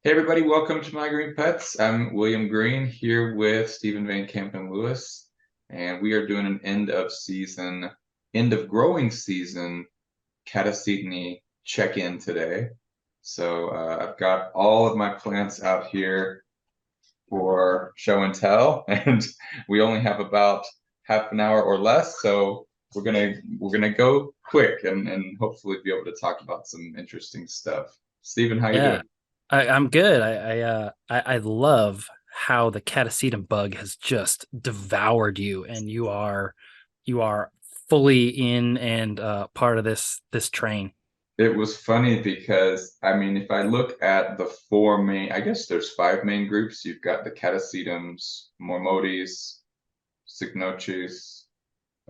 Hey everybody, welcome to My Green Pets. I'm William Green here with Stephen Van Kampen-Lewis, and we are doing an end of growing season Catasetinae check-in today. So I've got all of my plants out here for show and tell, and we only have about half an hour or less, so we're gonna go quick and hopefully be able to talk about some interesting stuff. Stephen, how you Yeah, doing? I'm good. I love how the catasetum bug has just devoured you, and you are fully in and part of this train. It was funny because, I mean, if I look at the I guess there's five main groups. You've got the Catasetums, Mormotes, Cycnoches,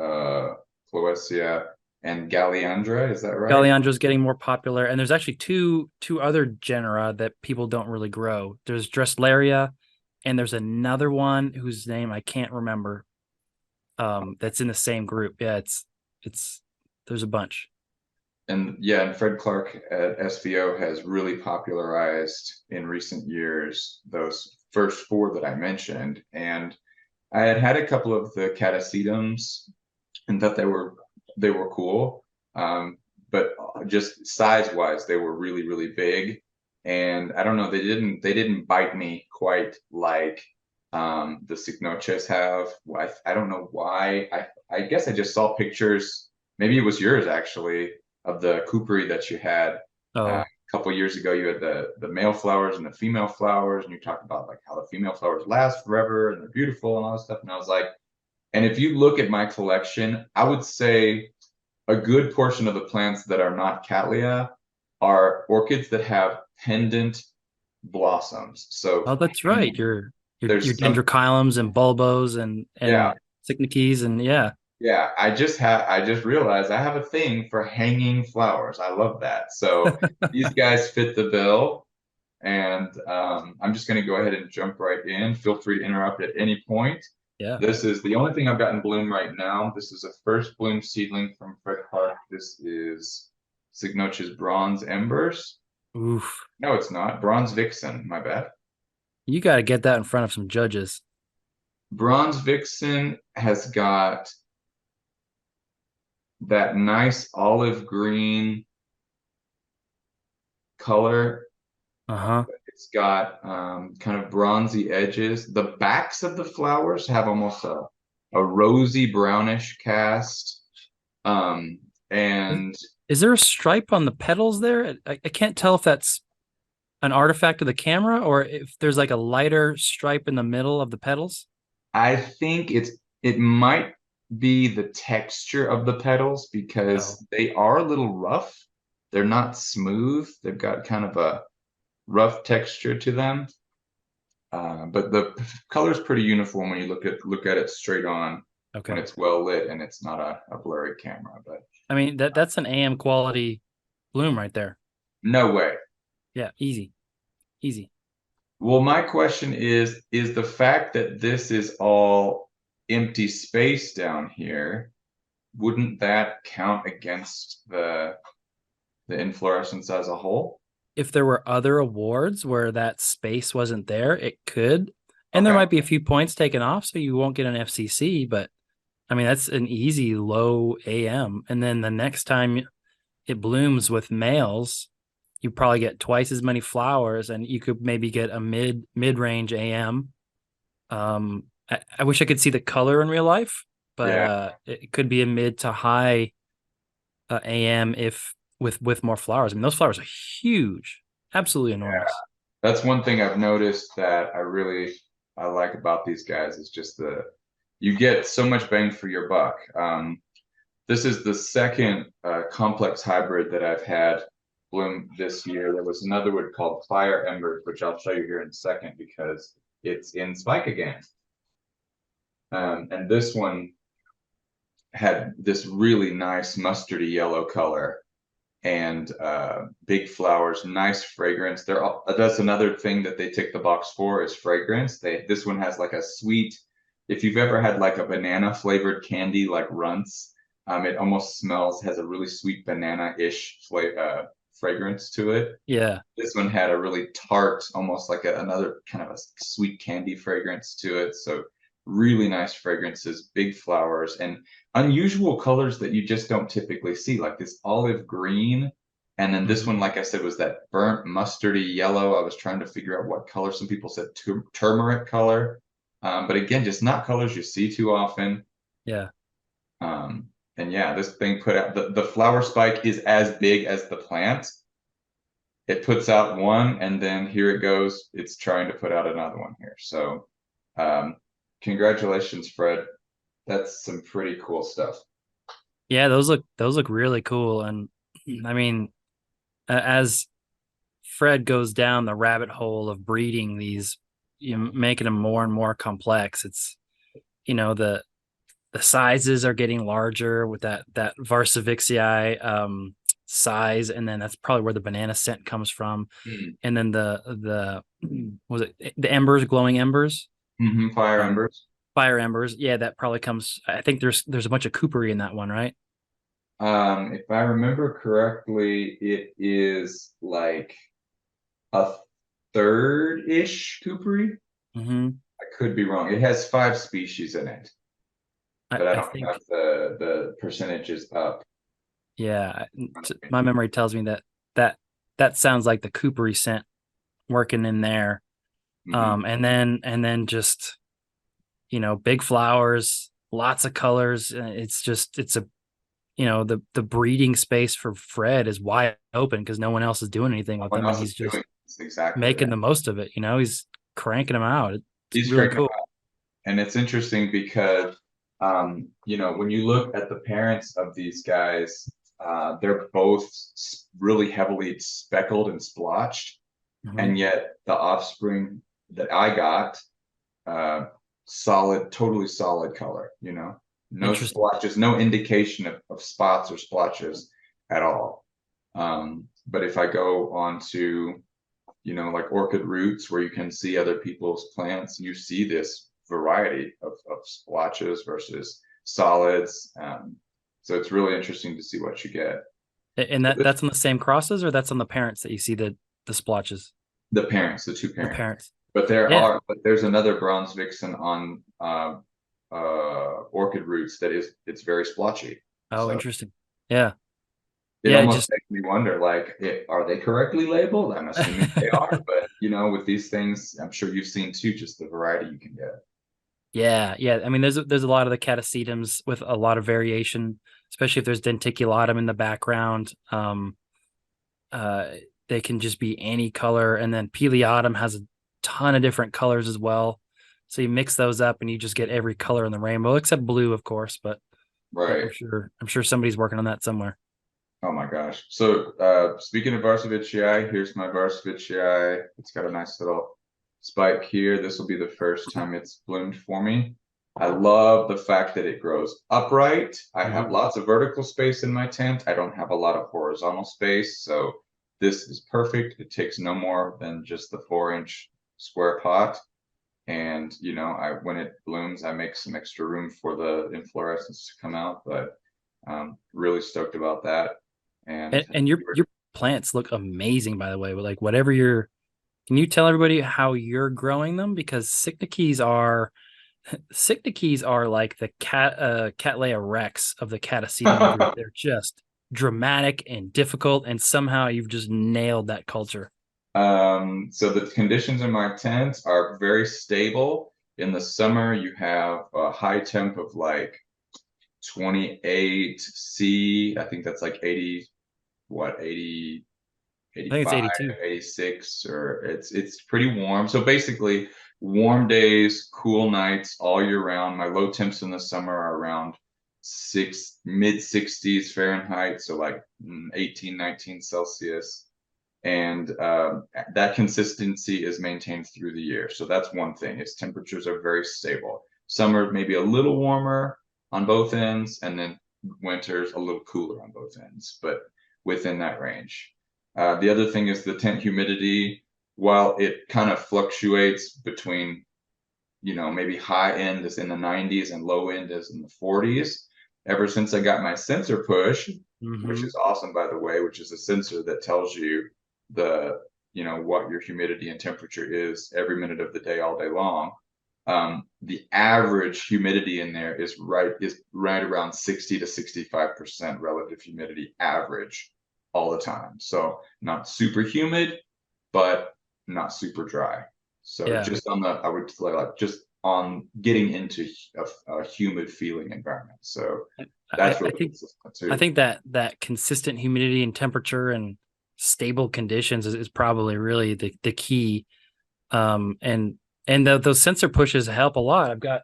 uh, Cloecia, and Galleandra. Is that right? Galeandra's getting more popular, and there's actually two other genera that people don't really grow. There's Dressleria, and there's another one whose name I can't remember. That's in the same group. Yeah, it's there's a bunch. And yeah, and Fred Clark at SVO has really popularized in recent years those first four that I mentioned. And I had had a couple of the Catasetums and thought they were cool. Um, but just size wise, they were really, really big. And I don't know, they didn't bite me quite like the Cycnoches have. I don't know why. I guess I just saw pictures, maybe it was yours actually, of the Coopery that you had Oh, a couple years ago. You had the male flowers and the female flowers, and you talked about like how the female flowers last forever and they're beautiful and all this stuff. And I was like, and if you look at my collection, I would say a good portion of the plants that are not Cattleya are orchids that have pendant blossoms. So oh, that's right. Your there's some, dendrochilums and bulbos yeah, and cycnices and yeah. yeah. I just realized I have a thing for hanging flowers. I love that. So these guys fit the bill. And I'm just going to go ahead and jump right in. Feel free to interrupt at any point. Yeah. This is the only thing I've got in bloom right now. This is a first bloom seedling from Fred Park. This is Signoch's Bronze Embers. Oof. No, it's not. Bronze Vixen, my bad. You got to get that in front of some judges. Bronze Vixen has got that nice olive green color. Uh-huh. It's got kind of bronzy edges. The backs of the flowers have almost a rosy brownish cast. Um, Is, and is there a stripe on the petals there? I can't tell if that's an artifact of the camera or if there's like a lighter stripe in the middle of the petals. I think it might be the texture of the petals Oh, because they are a little rough. They're not smooth. They've got kind of a rough texture to them. But the color is pretty uniform when you look at it straight on when okay. it's well lit and it's not a blurry camera. But I mean that's an AM quality bloom right there. no way. Yeah, easy. Easy. Well, my question is the fact that this is all empty space down here, wouldn't that count against the inflorescence as a whole? If there were other awards where that space wasn't there, it could. And there Okay. might be a few points taken off, so you won't get an FCC, but I mean, that's an easy low AM. And then the next time it blooms with males, you probably get twice as many flowers and you could maybe get a mid-range AM. I wish I could see the color in real life, but Yeah. it could be a mid to high AM if with more flowers. I mean, those flowers are huge, absolutely enormous. That's one thing I've noticed that I like about these guys is just the you get so much bang for your buck. This is the second complex hybrid that I've had bloom this year. There was another one called Fire Embers, which I'll show you here in a second because it's in spike again. And this one had this really nice mustardy yellow color and big flowers, nice fragrance. That's another thing that they tick the box for is fragrance. This one has like a sweet, if you've ever had like a banana flavored candy like Runts, it almost has a really sweet banana-ish fragrance to it. Yeah. This one had a really tart, almost like another kind of a sweet candy fragrance to it. So really nice fragrances, big flowers, and unusual colors that you just don't typically see, like this olive green. And then this one, Mhm. like I said, was that burnt mustardy yellow. I was trying to figure out what color. Some people said turmeric color. But again, just not colors you see too often. Yeah. Um, and yeah, this thing put out the flower spike is as big as the plant. It puts out one, and then here it goes. It's trying to put out another one here. So, congratulations, Fred. That's some pretty cool stuff. Yeah, those look really cool. And I mean, as Fred goes down the rabbit hole of breeding these, making them more and more complex, it's the sizes are getting larger with that Varsavixii size, and then that's probably where the banana scent comes from. Mm. And then the was it the embers, glowing embers, Fire um, embers. fire embers. Yeah, that probably comes. I think there's a bunch of coopery in that one, right? If I remember correctly, it is like a third-ish coopery. Hmm. I could be wrong. It has 5 species in it, but I I don't think have the percentages up. yeah. My memory tells me that that sounds like the coopery scent working in there. Hmm. And then just big flowers, lots of colors. It's a the breeding space for Fred is wide open because no one else is doing anything with What them, and else is he's just doing this exactly making right? the most of it. He's cranking them out. It's He's really cranking. cool. And it's interesting because, when you look at the parents of these guys, they're both really heavily speckled and splotched, Hmm. and yet the offspring that I got, uh, solid, totally solid color, no Interesting. splotches, no indication of spots or splotches at all. But if I go on to like orchid roots where you can see other people's plants, you see this variety of splotches versus solids. So it's really interesting to see what you get. And So this, that's on the same crosses, or that's on the parents that you see the splotches, the parents, the two the parents. parents. Yeah. But there's another bronze vixen on orchid roots that it's very splotchy. Oh, So interesting. Yeah. it Yeah. almost Just makes me wonder, like, are they correctly labeled? I'm assuming they are, but with these things, I'm sure you've seen too, just the variety you can get. yeah, yeah. I mean, there's a lot of the catasetums with a lot of variation, especially if there's denticulatum in the background. Uh, they can just be any color, and then Peleatum has a ton of different colors as well. So you mix those up, and you just get every color in the rainbow, except blue, of course. But Right. I'm sure somebody's working on that somewhere. Oh my gosh. So speaking of Varsavicii, here's my Varsavicii. It's got a nice little spike here. This will be the first time it's bloomed for me. I love the fact that it grows upright. I have Mhm. lots of vertical space in my tent. I don't have a lot of horizontal space, so this is perfect. It takes no more than just the 4-inch square pot. And when it blooms, I make some extra room for the inflorescence to come out, but really stoked about that. And And your plants look amazing, by the way. Like whatever you're, can you tell everybody how you're growing them? Because Cycnices are like the Cattleya rex of the Catasetum group. They're just dramatic and difficult, and somehow you've just nailed that culture. so the conditions in my tent are very stable. In the summer, you have a high temp of like 28 C. I think that's like 80, what, 80, I think it's 85, 82. 86, or it's pretty warm. So basically, warm days, cool nights all year round. My low temps in the summer are around mid 60s Fahrenheit, so like 18, 19 Celsius. And that consistency is maintained through the year. So that's one thing. Its temperatures are very stable. Summer maybe a little warmer on both ends, and then winters a little cooler on both ends, but within that range. The other thing is the tent humidity. While it kind of fluctuates between, maybe high end is in the 90s and low end is in the 40s. Ever since I got my sensor push, which Mm-hmm. is awesome, by the way, which is a sensor that tells you the, what your humidity and temperature is every minute of the day, all day long. The average humidity in there is right around 60 to 65% relative humidity average all the time. So not super humid, but not super dry. So Yeah. just on the, I would say like just on getting into a humid feeling environment. So I, that's I really think consistent I too. think that consistent humidity and temperature and stable conditions is probably really the key. And those sensor pushes help a lot. I've got,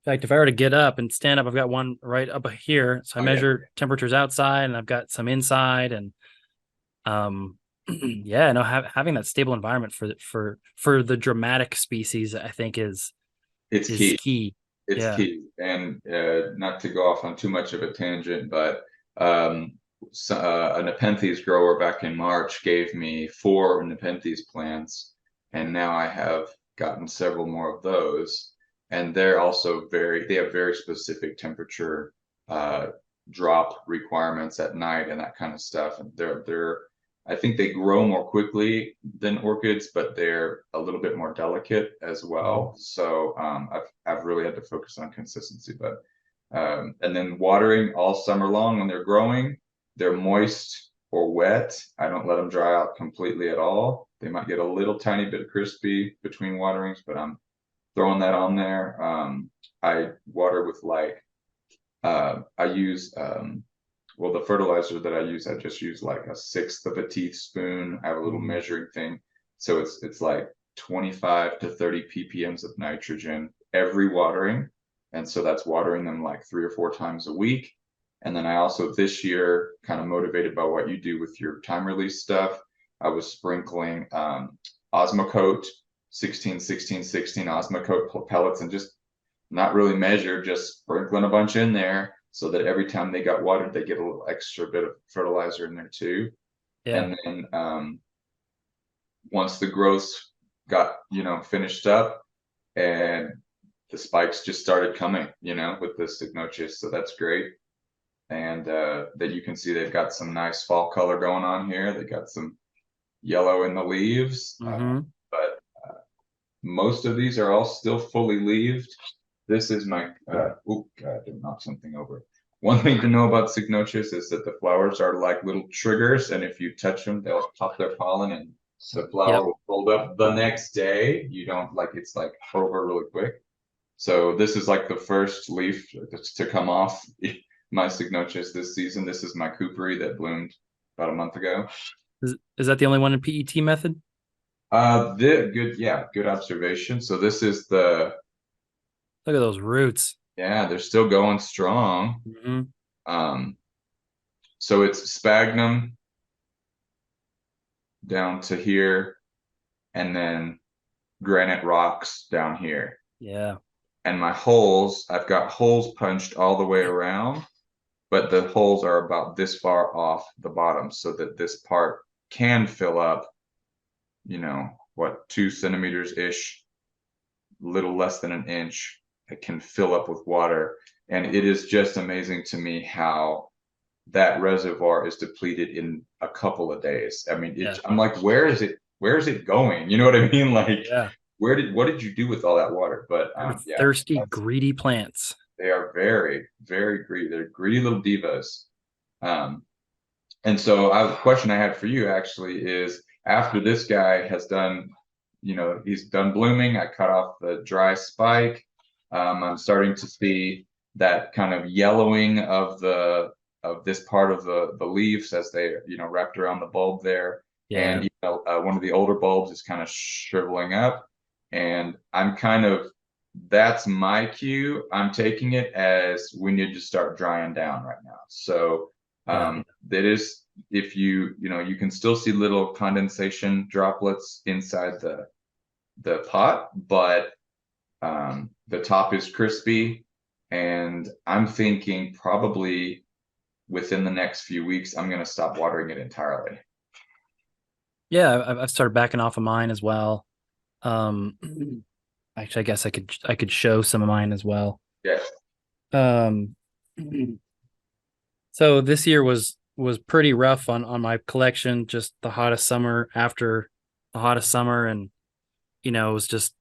in fact, if I were to get up and stand up, I've got one right up here. So I Oh yeah. measure temperatures outside, and I've got some inside, and yeah, no, having that stable environment for the dramatic species, I think It's is key. key. It's Yeah. key. And not to go off on too much of a tangent, but um, a Nepenthes grower back in March gave me 4 Nepenthes plants, and now I have gotten several more of those. And they have very specific temperature uh, drop requirements at night and that kind of stuff. And I think they grow more quickly than orchids, but they're a little bit more delicate as Mhm. well. So I've really had to focus on consistency. But and then watering all summer long when they're growing, they're moist or wet. I don't let them dry out completely at all. They might get a little tiny bit crispy between waterings, but I'm throwing that on there. I water with I use well, the fertilizer that I use, I just use like a sixth of a teaspoon. I have a little Mhm. measuring thing. So it's like 25 to 30 ppms of nitrogen every watering. And so that's watering them like 3 or 4 times a week. And then I also this year, kind of motivated by what you do with your time release stuff, I was sprinkling Osmocote 16, 16, 16 Osmocote pellets and just not really measured, just sprinkling a bunch in there so that every time they got watered, they get a little extra bit of fertilizer in there too. Yeah. And then once the growth got, finished up and the spikes just started coming, with the Signochius. So that's great. And that you can see they've got some nice fall color going on here. They got some yellow in the leaves. Mm-hmm. But most of these are all still fully leaved. This is my, oh God, I did knock something over. One thing to know about Cygnocius is that the flowers are like little triggers, and if you touch them, they'll pop their pollen and the flower Yep. will fold up the next day. You don't like it's like over really quick. So this is like the first leaf to come off my Cygnocius this season. This is my Coopery that bloomed about a month ago. Is that the only one in PET method? Good observation. So this is the Look at those roots. yeah, they're still going strong. Mm-hmm. Um, so it's sphagnum down to here, and then granite rocks down here. Yeah. And my holes, I've got holes punched all the way around, but the holes are about this far off the bottom so that this part can fill up, what, 2 centimeters ish, little less than an inch. It can fill up with water. And it is just amazing to me how that reservoir is depleted in a couple of days. I mean, Yeah. I'm like, where is it? Where is it going? You know what I mean? Like, Yeah. what did you do with all that water? But They're yeah, thirsty, that's greedy plants. they are very, very greedy. They're greedy little divas. Um, and so the question I had for you actually is after this guy has done, he's done blooming, I cut off the dry spike. I'm starting to see that kind of yellowing of this part of the leaves as they, wrapped around the bulb there. Yeah. And one of the older bulbs is kind of shriveling up. And I'm kind of that's my cue. I'm taking it as we need to start drying down right now. So Yeah. that is if you can still see little condensation droplets inside the pot, but the top is crispy, and I'm thinking probably within the next few weeks I'm going to stop watering it entirely. Yeah. I've started backing off of mine as well. Um, actually, I guess I could show some of mine as well. Yeah. Um, So this year was pretty rough on my collection. Just the hottest summer after the hottest summer, and it was just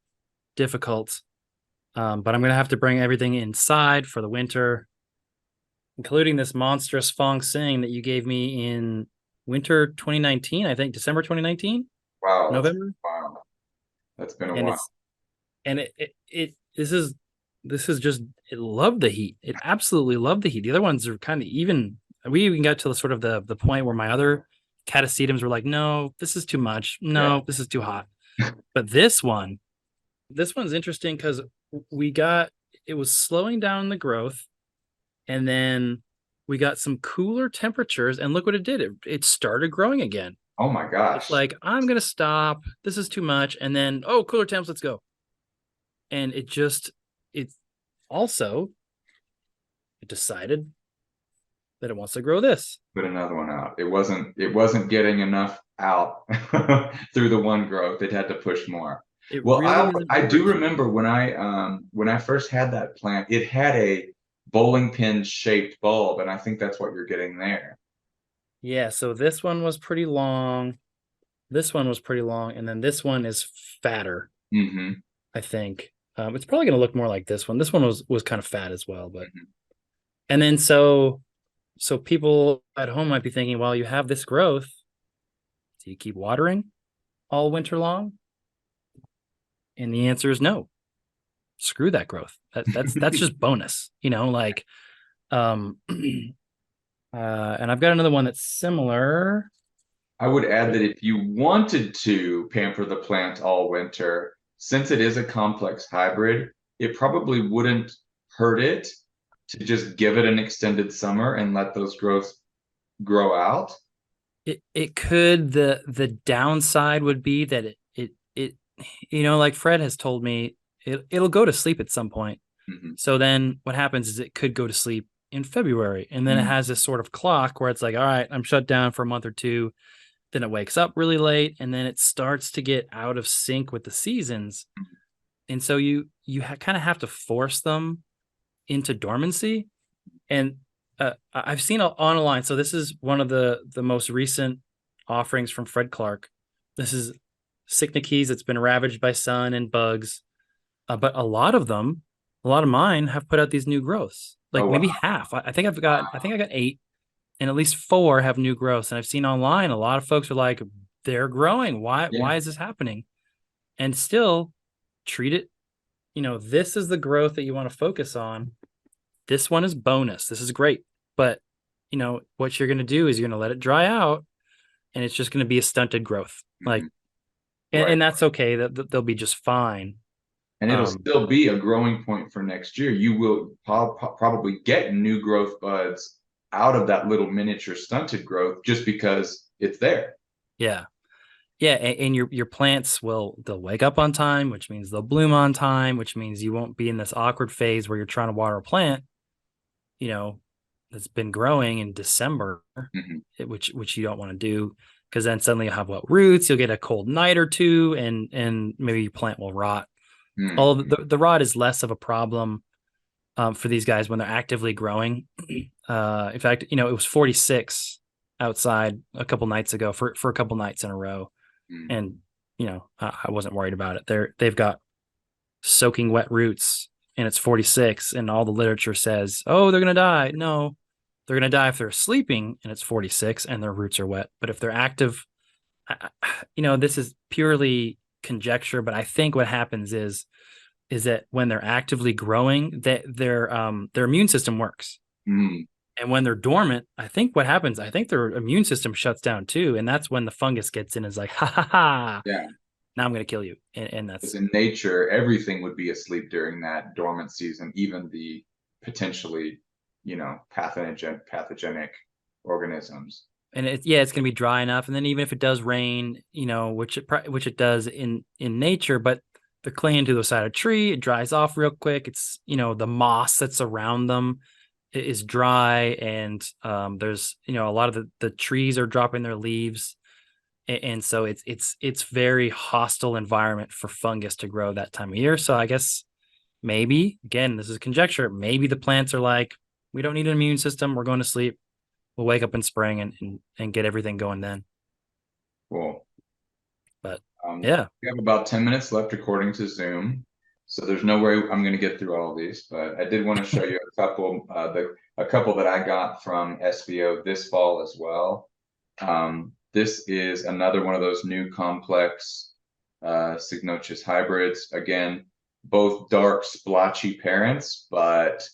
difficult. But I'm gonna have to bring everything inside for the winter, including this monstrous Fong Sing that you gave me in winter 2019. I think December 2019, Wow, November, wow. That's been a and while. it's and it this is just it loved the heat. It absolutely loved the heat. The other ones are kind of even. We even got to the sort of the point where my other catasetums were like, no, this is too much. Yeah. No, this is too hot. But this one's interesting because we got it was slowing down the growth, and then we got some cooler temperatures, and look what it did. It started growing again. Oh my It's gosh. like, I'm gonna stop. This is too much. And then, oh, cooler temps, let's go. And it also it decided that it wants to grow this. Put another one out. It wasn't getting enough out through the one growth. It had to push more. It Well, really isn't I do working. remember when I first had that plant, it had a bowling pin shaped bulb, and I think that's what you're getting there. Yeah, so this one was pretty long. This one was pretty long, and then this one is fatter, Hmm. I think. It's probably going to look more like this one. This one was kind of fat as well, but and then so people at home might be thinking, well, you have this growth. Do you keep watering all winter long? And the answer is no. Screw that growth. That's just bonus, like and I've got another one that's similar. I would add that if you wanted to pamper the plant all winter, since it is a complex hybrid, it probably wouldn't hurt it to just give it an extended summer and let those growths grow out. It could the downside would be that it like Fred has told me, it'll go to sleep at some point. Hmm. So then what happens is it could go to sleep in February, and then it has this sort of clock where it's like, all right, I'm shut down for a month or two. Then it wakes up really late, and then it starts to get out of sync with the seasons. And so you kind of have to force them into dormancy. And I've seen on a line. So this is one of the most recent offerings from Fred Clark. This is Cycnices that's been ravaged by sun and bugs, but a lot of them, a lot of mine have put out these new growths. Oh Like maybe wow. half. I think I got 8, and at least 4 have new growths. And I've seen online a lot of folks are like, they're growing. Yeah. Why is this happening? And still treat it. This is the growth that you want to focus on. This one is bonus. This is great. But what you're going to do is you're going to let it dry out, and it's just going to be a stunted growth. Hmm. Like, Right. and that's okay. That they'll be just fine. And it'll Um, still be a growing point for next year. You will probably get new growth buds out of that little miniature stunted growth just because it's there. yeah. Yeah, and your plants they'll wake up on time, which means they'll bloom on time, which means you won't be in this awkward phase where you're trying to water a plant, you know, that's been growing in December, Hmm. which you don't want to do, because then suddenly you'll have what roots, you'll get a cold night or two, and maybe your plant will rot. Hmm. All the rot is less of a problem for these guys when they're actively growing. In fact, it was 46 outside a couple nights ago for a couple nights in a row, Hmm. and I wasn't worried about it. They've got soaking wet roots, and it's 46, and all the literature says, oh, they're gonna die. No, they're gonna die if they're sleeping and it's 46 and their roots are wet. But if they're active, this is purely conjecture, but I think what happens is that when they're actively growing, that their immune system works. Hmm. And when they're dormant, I think what happens, I think their immune system shuts down too. And that's when the fungus gets in and is like, ha ha ha, Yeah. now I'm going to kill you. And Because that's, in nature, everything would be asleep during that dormant season, even the potentially, pathogenic organisms. and it's going to be dry enough. And then even if it does rain, which it does in nature, but they're clinging to the side of a tree, it dries off real quick. It's, the moss that's around them is dry. And there's, a lot of the trees are dropping their leaves. And so it's very hostile environment for fungus to grow that time of year. So I guess maybe, again, this is conjecture, maybe the plants are like, we don't need an immune system, we're going to sleep. we'll wake up in spring and get everything going then. Cool. But yeah, We have about 10 minutes left according to Zoom. So there's no way I'm going to get through all of these, but I did want to show you a couple that I got from SBO this fall as well. This is another one of those new complex Signochus hybrids. Again, both dark splotchy parents, but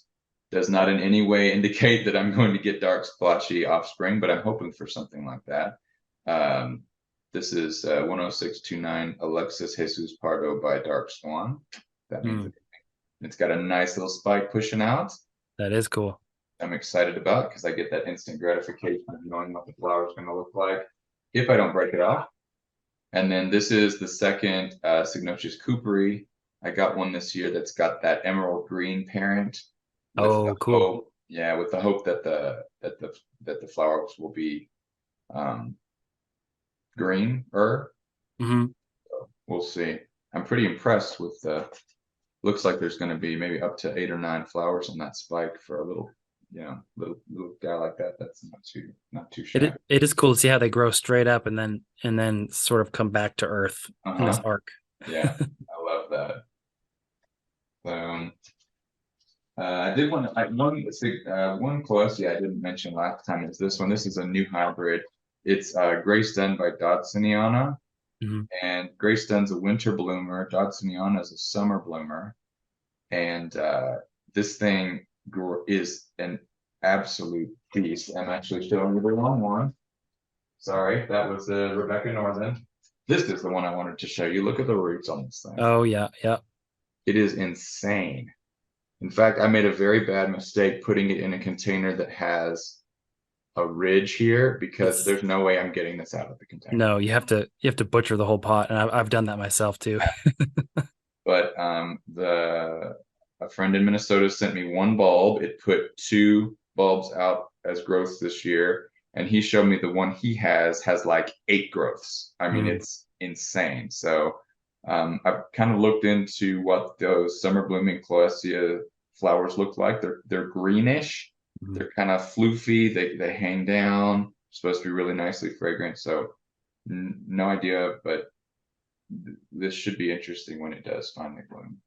does not in any way indicate that I'm going to get dark splotchy offspring, but I'm hoping for something like that. This is 10629 Alexis Jesus Pardo by Dark Swan. That means it's got a nice little spike pushing out. that is cool. I'm excited about because I get that instant gratification of knowing what the flower is going to look like if I don't break it off. And then this is the second Signochus cooperi. I got one this year that's got that emerald green parent. Oh, cool. Hope, yeah, with the hope that the flowers will be green or so we'll see. I'm pretty impressed with the looks like there's going to be maybe up to 8 or 9 flowers on that spike for a little little guy like that. That's not too shabby. It is cool to see how they grow straight up and then sort of come back to earth in this arc. Yeah, I love that. I did want one Colossia I didn't mention last time is this one. This is a new hybrid. It's Grace Dun by Dodsoniana. And Grace Dun's a winter bloomer. Dodsoniana is a summer bloomer. And this thing is an absolute beast. I'm actually showing you the wrong one. Sorry, that was Rebecca Northern. This is the one I wanted to show you. Look at the roots on this thing. Oh yeah, yeah. It is insane. In fact, I made a very bad mistake putting it in a container that has a ridge here because there's no way I'm getting this out of the container. No, you have to butcher the whole pot, and I've done that myself too. But a friend in Minnesota sent me one bulb. It put 2 bulbs out as growths this year, and he showed me the one he has like 8 growths. I mean, it's insane. So I've kind of looked into what those summer blooming Cloacia flowers look like. They're greenish. They're kind of floofy. They hang down. Supposed to be really nicely fragrant. So no idea, but this should be interesting when it does finally bloom.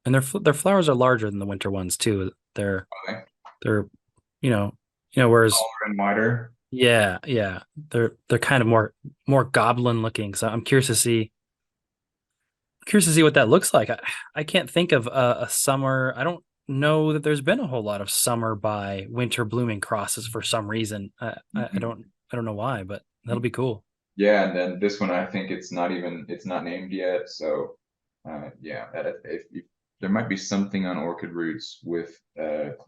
And their flowers are larger than the winter ones too. They're whereas taller and wider. Yeah, yeah. They're kind of more goblin looking. So I'm curious to see what that looks like. I can't think of a summer. I don't know that there's been a whole lot of summer by winter blooming crosses for some reason. I don't know why, but that'll be cool. Yeah, and then this one I think it's not named yet. So yeah, if there might be something on Orchid Roots with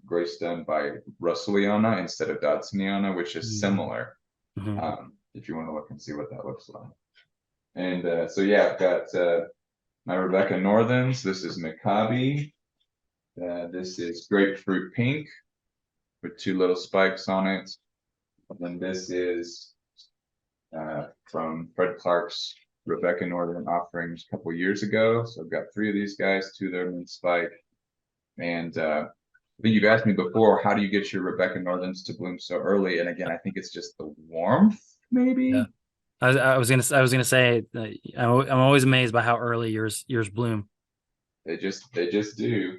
Grace Dun by Russelliana instead of Dodsoniana, which is similar. If you want to look and see what that looks like. And so yeah, I've got my Rebecca Northens. This is Maccabi. This is Grapefruit Pink with 2 little spikes on it. And then this is from Fred Clark's Rebecca Northern offerings a couple years ago. So I've got 3 of these guys, 2 of them in spike. And I think you've asked me before, how do you get your Rebecca Northerns to bloom so early? And again, I think it's just the warmth, maybe. Yeah. I was gonna say I'm always amazed by how early yours bloom. They just do.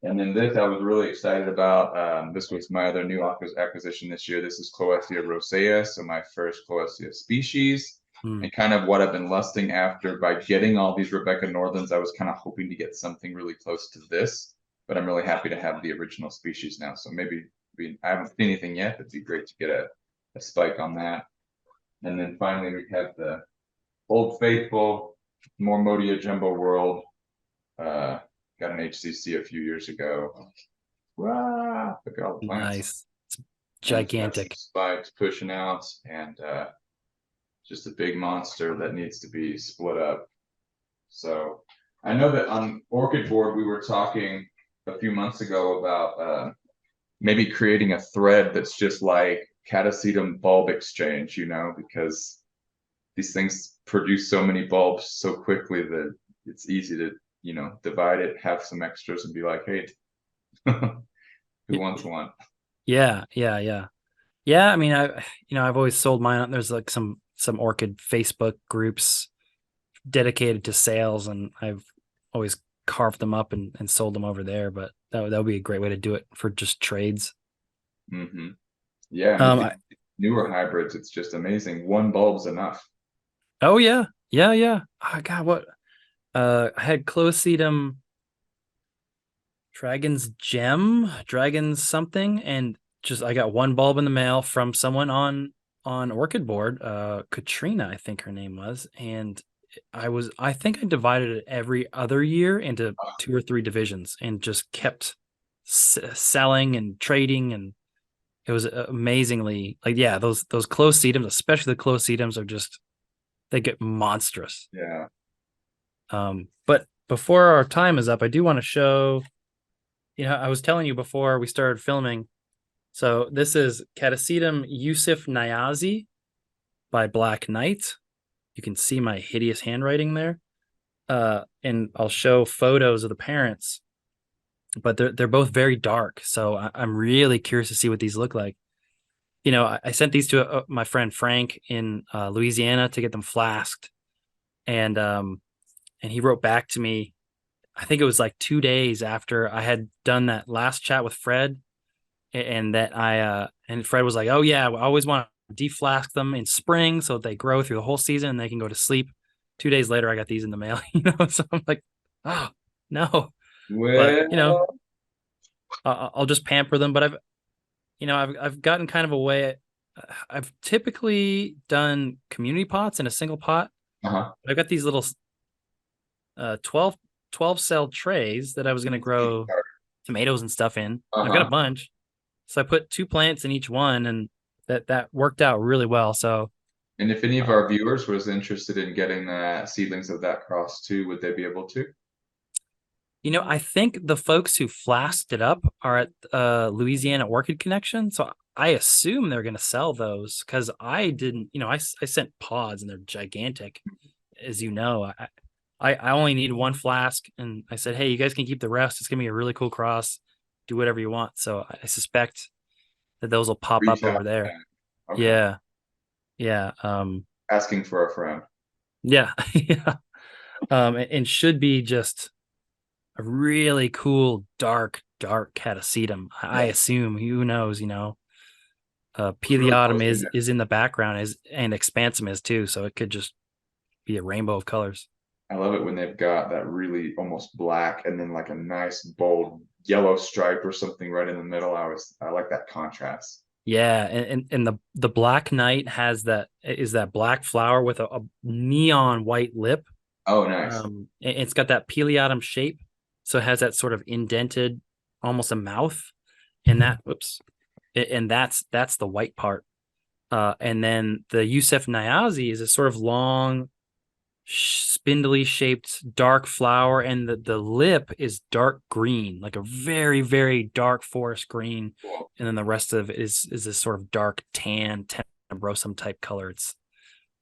And then this I was really excited about. This was my other new acquisition this year. This is Cloacia rosea, so my first Cloacia species. And kind of what I've been lusting after by getting all these Rebecca Northerns. I was kind of hoping to get something really close to this, but I'm really happy to have the original species now. So maybe I haven't seen anything yet. It'd be great to get a spike on that. And then finally we have the Old Faithful Mormodia Jumbo World. Got an HCC a few years ago. Wow, look at all the plants. Nice. It's gigantic. Spikes pushing out, and just a big monster that needs to be split up. So I know that on Orchid Board we were talking a few months ago about maybe creating a thread that's just like Catasetinum bulb exchange, because these things produce so many bulbs so quickly that it's easy to divide it, have some extras, and be like, hey, who wants one? Yeah. Yeah, I mean, I've always sold mine. There's like some orchid Facebook groups dedicated to sales, and I've always carved them up and sold them over there. But that would be a great way to do it for just trades. Hmm. Yeah, and with Um, the I, newer hybrids, it's just amazing. One bulb's enough. oh yeah, yeah, yeah. Oh, God, what? I had Closetum Dragon's something, and just I got one bulb in the mail from someone on Orchid Board, Katrina, I think her name was, and I think I divided it every other year into two or three divisions and just kept selling and trading, and it was amazingly like, yeah, those close sedums, especially the close sedums, are just they get monstrous. Yeah. But before our time is up, I do want to show. I was telling you before we started filming. So this is Catasetum Yusuf Nyazi by Black Knight. You can see my hideous handwriting there. And I'll show photos of the parents, but they're both very dark. So I'm really curious to see what these look like. I sent these to my friend Frank in Louisiana to get them flasked, and he wrote back to me. I think it was like 2 days after I had done that last chat with Fred, and that and Fred was like, "Oh yeah, I always want to deflask them in spring so they grow through the whole season and they can go to sleep." 2 days later, I got these in the mail, so I'm like, "Oh no," but Well, I'll just pamper them. But I've gotten kind of a way. I've typically done community pots in a single pot. uh-huh. I've got these little 12 cell trays that I was going to grow tomatoes and stuff in. I've got a Uh-huh. bunch. So I put two plants in each one, and that worked out really well. So, And if any of uh, our viewers was interested in getting seedlings of that cross too, would they be able to? I think the folks who flasked it up are at Louisiana Orchid Connection. So I assume they're going to sell those because I didn't, I sent pods and they're gigantic, as you know. I only need one flask, and I said, hey, you guys can keep the rest. It's going to be a really cool cross. Do whatever you want. So I suspect that those will pop up Reach over out. there. Okay. Yeah. Yeah. Asking for a friend. Yeah. Yeah. And should be just a really cool dark catasetum. I Yeah. assume, who knows, Looks really Peliodum close in there. is in the background, is and expansum is too, so it could just be a rainbow of colors. I love it when they've got that really almost black and then like a nice bold yellow stripe or something right in the middle. I like that contrast. Yeah, and the Black Knight has that black flower with a neon white lip. Oh, nice. It's got that Peliodum shape, so it has that sort of indented, almost a mouth, and that whoops, and that's the white part. And then the Yusef Nyazi is a sort of long, spindly shaped dark flower, and the lip is dark green, like a very, very dark forest green. Cool. And then the rest of it is this sort of dark tan, tenebrosum type color.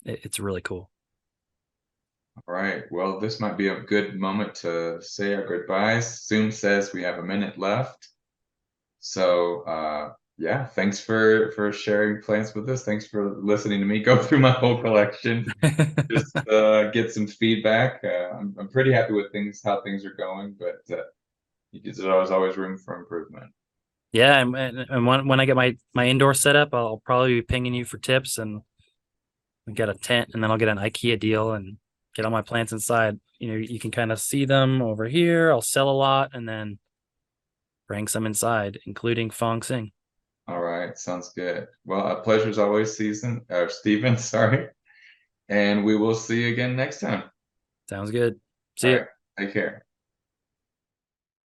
It's really cool. All right. Well, this might be a good moment to say our goodbyes. Zoom says we have a minute left. So yeah, thanks for sharing plants with us. Thanks for listening to me go through my whole collection. Just get some feedback. I'm pretty happy with how things are going, but there's always room for improvement. Yeah, and when I get my indoor setup, I'll probably be pinging you for tips, and get a tent, and then I'll get an IKEA deal and get all my plants inside. You can kind of see them over here. I'll sell a lot and then bring some inside, including Fong Sing. All right, sounds good. Well, a pleasure as always, Stephen, sorry. And we will see you again next time. Sounds good. All See ya. right, take care.